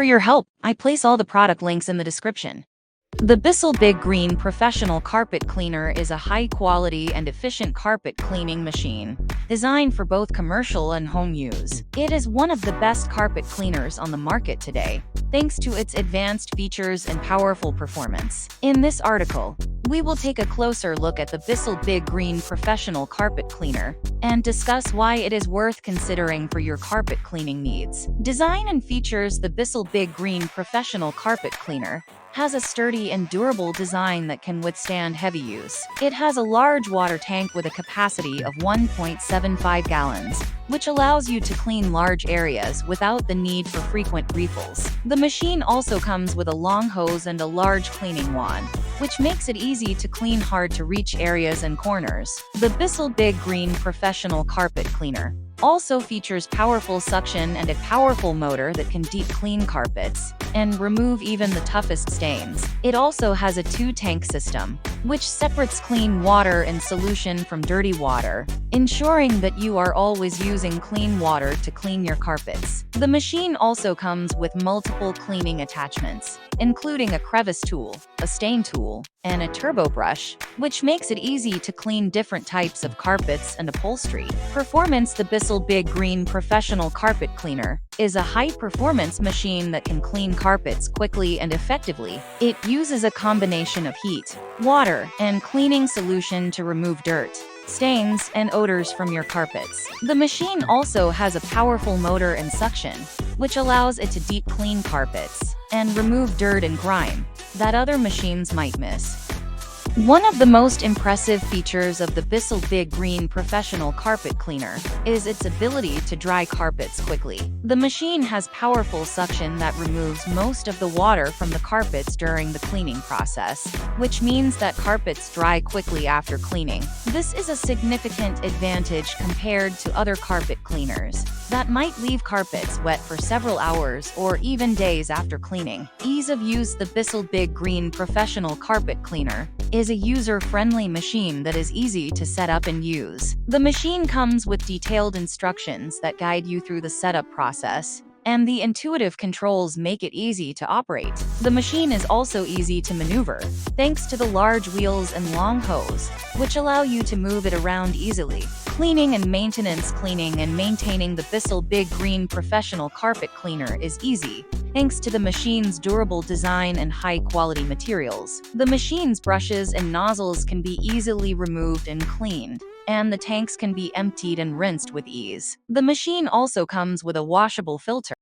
your help, I place all the product links in the description. The Bissell Big Green Professional Carpet Cleaner is a high-quality and efficient carpet cleaning machine, designed for both commercial and home use. It is one of the best carpet cleaners on the market today, thanks to its advanced features and powerful performance. In this article, we will take a closer look at the Bissell Big Green Professional Carpet Cleaner and discuss why it is worth considering for your carpet cleaning needs. Design and features. The Bissell Big Green Professional Carpet Cleaner has a sturdy and durable design that can withstand heavy use. It has a large water tank with a capacity of 1.75 gallons, which allows you to clean large areas without the need for frequent refills. The machine also comes with a long hose and a large cleaning wand, which makes it easy to clean hard-to-reach areas and corners. The Bissell Big Green Professional Carpet Cleaner also features powerful suction and a powerful motor that can deep clean carpets and remove even the toughest stains. It also has a two-tank system, which separates clean water in solution from dirty water, ensuring that you are always using clean water to clean your carpets. The machine also comes with multiple cleaning attachments, including a crevice tool, a stain tool, and a turbo brush, which makes it easy to clean different types of carpets and upholstery. Performance. The Bissell Big Green Professional Carpet Cleaner is a high-performance machine that can clean carpets quickly and effectively. It uses a combination of heat, water, and cleaning solution to remove dirt, stains, and odors from your carpets. The machine also has a powerful motor and suction, which allows it to deep clean carpets and remove dirt and grime that other machines might miss. One of the most impressive features of the Bissell Big Green Professional Carpet Cleaner is its ability to dry carpets quickly. The machine has powerful suction that removes most of the water from the carpets during the cleaning process, which means that carpets dry quickly after cleaning. This is a significant advantage compared to other carpet cleaners that might leave carpets wet for several hours or even days after cleaning. Ease of use. The Bissell Big Green Professional Carpet Cleaner is a user-friendly machine that is easy to set up and use. The machine comes with detailed instructions that guide you through the setup process, and the intuitive controls make it easy to operate. The machine is also easy to maneuver, thanks to the large wheels and long hose, which allow you to move it around easily. Cleaning and maintenance. Cleaning and maintaining the Bissell Big Green Professional Carpet Cleaner is easy, thanks to the machine's durable design and high-quality materials. The machine's brushes and nozzles can be easily removed and cleaned, and the tanks can be emptied and rinsed with ease. The machine also comes with a washable filter.